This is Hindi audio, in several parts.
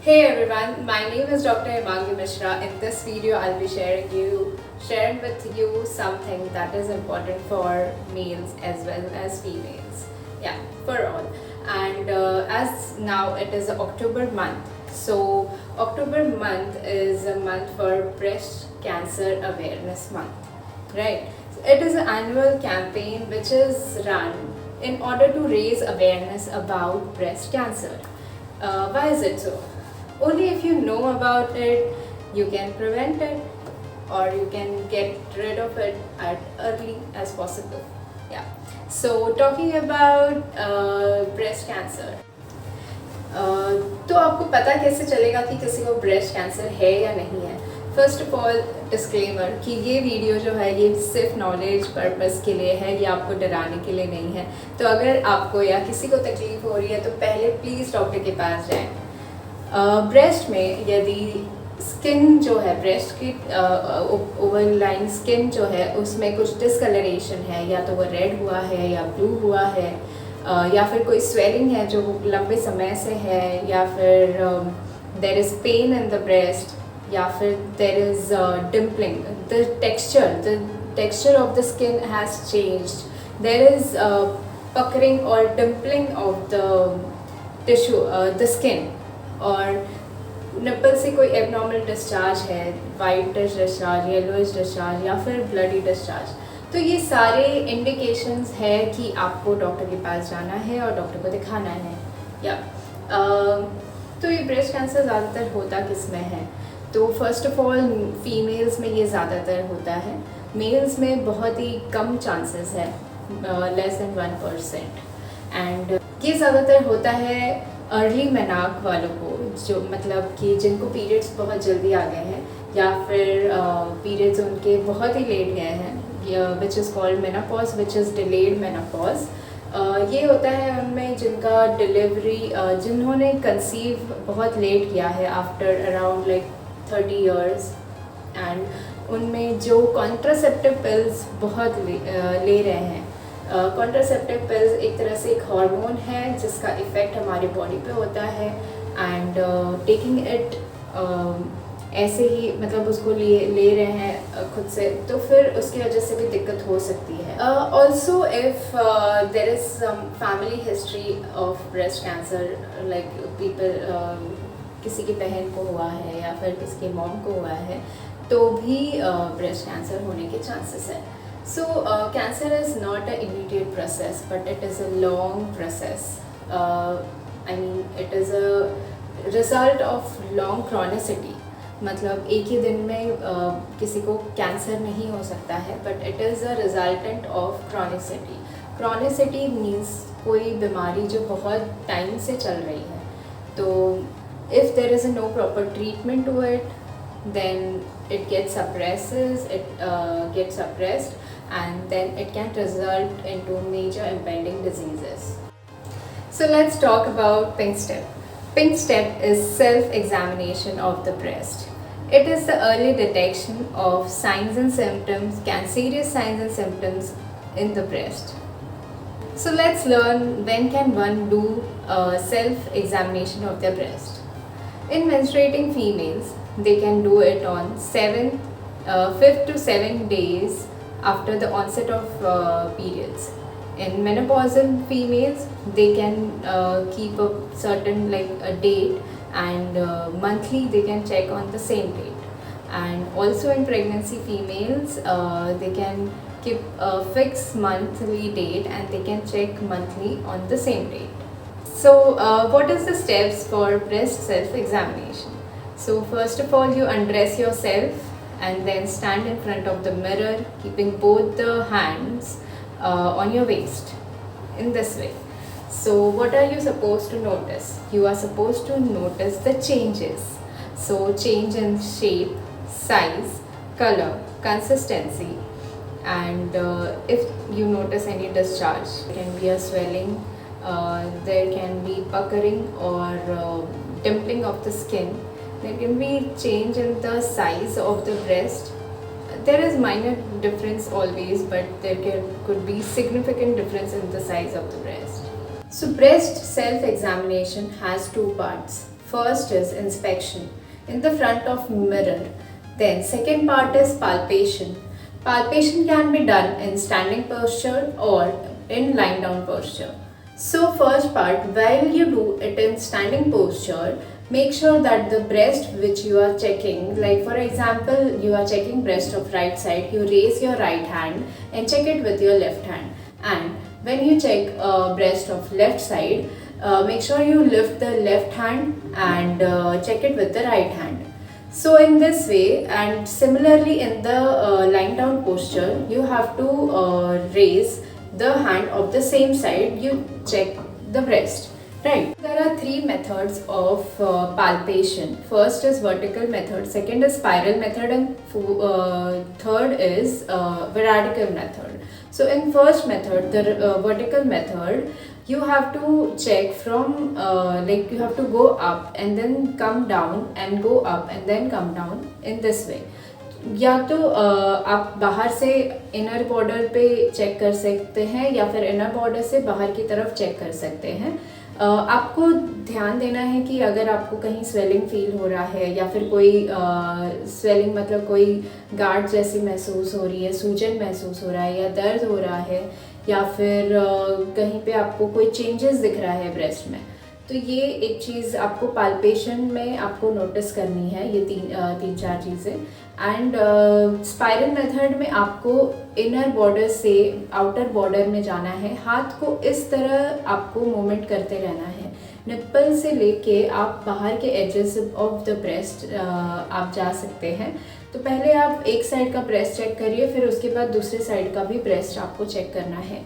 Hey everyone, my name is Dr. Himangi Mishra. In this video, I'll be sharing with you something that is important for males as well as females. Yeah, for all. And as now it is October month, so October month is a month for Breast Cancer Awareness Month, right? It is an annual campaign which is run in order to raise awareness about breast cancer. Why is it so? Only if you know about it, you can prevent it or you can get rid of it as early as possible. Yeah. So talking about breast cancer. तो आपको पता कैसे चलेगा कि किसी को ब्रेस्ट कैंसर है या नहीं है? फर्स्ट ऑफ ऑल डिस्क्लेमर कि ये वीडियो जो है ये सिर्फ नॉलेज पर्पस के लिए है, ये आपको डराने के लिए नहीं है। तो अगर आपको या किसी को तकलीफ हो रही है तो पहले प्लीज़ डॉक्टर के पास जाएं। ब्रेस्ट में यदि स्किन जो है ब्रेस्ट की ओवरलाइन स्किन जो है उसमें कुछ डिसकलरेशन है, या तो वो रेड हुआ है या ब्लू हुआ है, या फिर कोई स्वेलिंग है जो लंबे समय से है, या फिर there is pain in the breast, या फिर there is dimpling, the texture of the skin has changed, there is puckering or dimpling of the tissue, the skin, और निप्पल से कोई एबनॉर्मल डिस्चार्ज है, वाइटिश डिस्चार्ज, येलोइश डिस्चार्ज या फिर ब्लडी डिस्चार्ज, तो ये सारे इंडिकेशंस है कि आपको डॉक्टर के पास जाना है और डॉक्टर को दिखाना है। या तो ये ब्रेस्ट कैंसर ज़्यादातर होता किस में है? तो फर्स्ट ऑफ ऑल फीमेल्स में ये ज़्यादातर होता है, मेल्स में बहुत ही कम चांसेस है, लेस देन 1%। एंड ये ज़्यादातर होता है अर्ली मेनार्क वालों को, जो मतलब कि जिनको पीरियड्स बहुत जल्दी आ गए हैं या फिर पीरियड्स उनके बहुत ही लेट गए हैं, which is called menopause, which is delayed menopause. ये होता है उनमें जिनका डिलीवरी, जिन्होंने कंसीव बहुत लेट किया है after around like 30 years, and उनमें जो कॉन्ट्रासेप्टिव पिल्स बहुत ले रहे हैं। कॉन्ट्रासेप्टिव पिल्स एक तरह से एक हार्मोन है जिसका इफ़ेक्ट हमारी बॉडी पे होता है, एंड टेकिंग इट ऐसे ही मतलब उसको ले रहे हैं खुद से, तो फिर उसकी वजह से भी दिक्कत हो सकती है। Also if there is some family history of breast cancer, like people, किसी की बहन को हुआ है या फिर किसी की मॉम को हुआ है, तो भी ब्रेस्ट कैंसर होने के चांसेस है। So cancer is not an immediate process, but it is a long process. I mean, it is a result of long chronicity. मतलब एक ही दिन में किसी को कैंसर नहीं हो सकता है, but it is a resultant of chronicity. Chronicity means कोई बीमारी जो बहुत टाइम से चल रही है, तो if there is no proper treatment to it, then it gets suppressed, and then it can result into major impending diseases. So let's talk about pink step. Pink step is self-examination of the breast. It is the early detection of signs and symptoms, serious signs and symptoms in the breast. So let's learn when can one do self-examination of their breast. In menstruating females, they can do it on 5th to 7 days after the onset of periods. In menopausal females, they can keep a certain like a date, and monthly they can check on the same date. And also in pregnancy females, they can keep a fixed monthly date and they can check monthly on the same date. So what is the steps for breast self-examination? So first of all, you undress yourself and then stand in front of the mirror, keeping both the hands on your waist in this way. So what are you supposed to notice? You are supposed to notice the changes. So change in shape, size, color, consistency, and if you notice any discharge, there can be a swelling, there can be puckering or dimpling of the skin. There can be change in the size of the breast. There is minor difference always, but there could be significant difference in the size of the breast. So breast self-examination has two parts. First is inspection in the front of mirror. Then second part is palpation. Palpation can be done in standing posture or in lying down posture. So first part, while you do it in standing posture, make sure that the breast which you are checking, like for example you are checking breast of right side, you raise your right hand and check it with your left hand. And when you check breast of left side, make sure you lift the left hand and check it with the right hand. So in this way, and similarly in the lying down posture, you have to raise the hand of the same side, you check the breast, right? There are three methods of palpation. First is vertical method, second is spiral method, and third is radical method. So in first method, the vertical method, you have to check from like you have to go up and then come down and go up and then come down in this way. या तो आप बाहर से इनर बॉर्डर पे चेक कर सकते हैं या फिर इनर बॉर्डर से बाहर की तरफ चेक कर सकते हैं। आपको ध्यान देना है कि अगर आपको कहीं स्वेलिंग फील हो रहा है या फिर कोई स्वेलिंग मतलब कोई गार्ड जैसी महसूस हो रही है, सूजन महसूस हो रहा है या दर्द हो रहा है या फिर कहीं पे आपको कोई चेंजेस दिख रहा है ब्रेस्ट में, तो ये एक चीज़ आपको पाल्पेशन में आपको नोटिस करनी है, ये तीन चार चीज़ें। एंड स्पाइरल मेथड में आपको इनर बॉर्डर से आउटर बॉर्डर में जाना है, हाथ को इस तरह आपको मूवमेंट करते रहना है, निप्पल से लेके आप बाहर के एजेस ऑफ द ब्रेस्ट आप जा सकते हैं। तो पहले आप एक साइड का ब्रेस्ट चेक करिए, फिर उसके बाद दूसरे साइड का भी ब्रेस्ट आपको चेक करना है।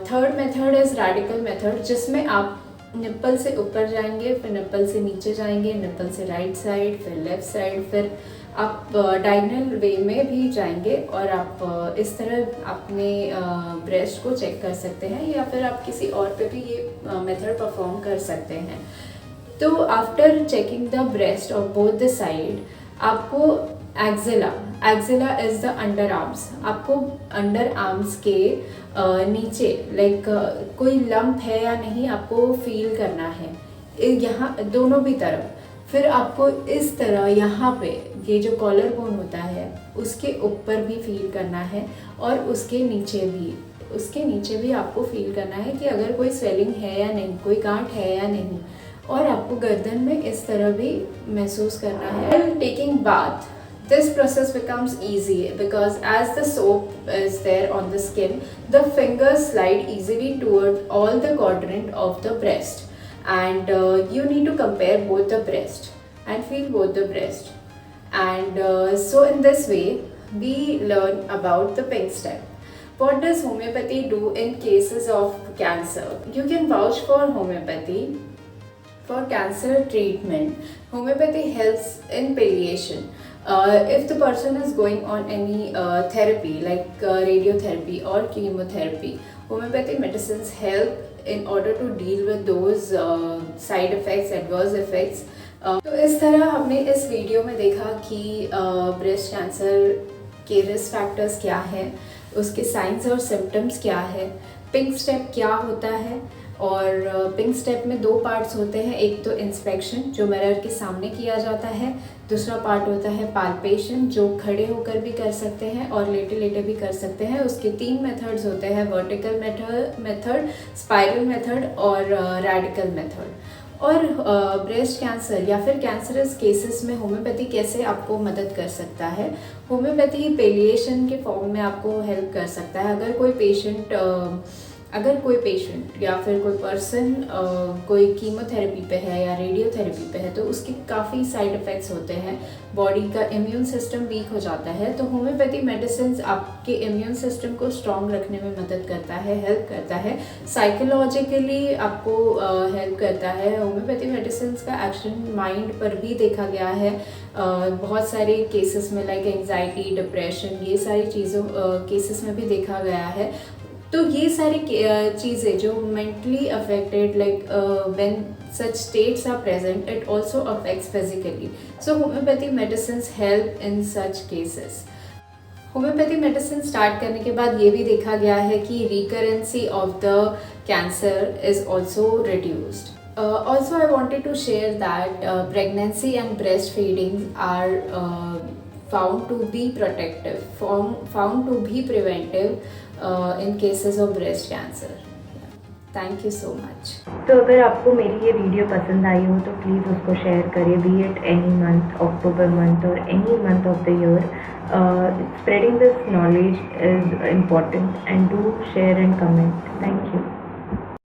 Third method is radical method, जिसमें आप निप्पल से ऊपर जाएंगे, फिर निप्पल से नीचे जाएंगे, निप्पल से राइट साइड, फिर लेफ़्ट साइड, फिर आप डायगोनल वे में भी जाएंगे और आप इस तरह अपने ब्रेस्ट को चेक कर सकते हैं या फिर आप किसी और पे भी ये मेथड परफॉर्म कर सकते हैं। तो after checking the breast of both the side, आपको axilla is the under arms, आपको अंडर आर्म्स के नीचे लाइक कोई लंप है या नहीं आपको फील करना है, यहाँ दोनों भी तरफ। फिर आपको इस तरह यहाँ पे ये जो कॉलर बोन होता है उसके ऊपर भी फील करना है और उसके नीचे भी आपको फील करना है कि अगर कोई स्वेलिंग है या नहीं, कोई गांठ है या नहीं, और आपको गर्दन में इस तरह भी महसूस करना है। While taking bath, this process becomes easy because as the soap is there on the skin, the fingers slide easily toward all the quadrant of the breast, and you need to compare both the breast and feel both the breast. And so in this way, we learn about the pink step. What does homeopathy do in cases of cancer? You can vouch for homeopathy for cancer treatment. Homeopathy helps in palliation. If the person is going on any therapy like radiotherapy or chemotherapy, homeopathic medicines help in order to deal with those side effects, adverse effects. तो इस तरह हमने इस वीडियो में देखा कि ब्रेस्ट कैंसर के रिस्क फैक्टर्स क्या है, उसके साइंस और सिम्टम्स क्या है, पिंक स्टेप क्या होता है। और पिंक स्टेप में दो पार्ट्स होते हैं, एक तो इंस्पेक्शन जो मिरर के सामने किया जाता है, दूसरा पार्ट होता है पाल्पेशन जो खड़े होकर भी कर सकते हैं और लेटे लेटे भी कर सकते हैं। उसके तीन मेथड्स होते हैं, वर्टिकल मेथड, स्पाइरल मेथड और रेडिकल मेथड। और ब्रेस्ट कैंसर या फिर कैंसरस केसेस में होम्योपैथी कैसे आपको मदद कर सकता है। होम्योपैथी पेलिएशन के फॉर्म में आपको हेल्प कर सकता है। अगर कोई पेशेंट या फिर कोई पर्सन कोई कीमोथेरेपी पे है या रेडियोथेरेपी पे है तो उसके काफ़ी साइड इफ़ेक्ट्स होते हैं, बॉडी का इम्यून सिस्टम वीक हो जाता है। तो होम्योपैथी मेडिसिन आपके इम्यून सिस्टम को स्ट्रॉन्ग रखने में मदद करता है, हेल्प करता है, साइकोलॉजिकली आपको हेल्प करता है। होम्योपैथी मेडिसिन का एक्शन माइंड पर भी देखा गया है बहुत सारे केसेस में, लाइक एंजाइटी, डिप्रेशन, ये सारी चीज़ों केसेस में भी देखा गया है। तो ये सारी चीज़ें जो mentally affected, like when such states are present, it also affects physically. So homeopathy medicines help in such cases. Homeopathy medicine start करने के बाद ये भी देखा गया है कि recurrence of the cancer is also reduced. Also, I wanted to share that pregnancy and breastfeeding are found to be protective, found to be preventive in cases of breast cancer. Yeah. Thank you so much. तो अगर आपको मेरी ये वीडियो पसंद आई हो तो प्लीज़ उसको शेयर करिए, be it any month, October month और any month of the year. Spreading this knowledge is important, and do share and comment. Thank you.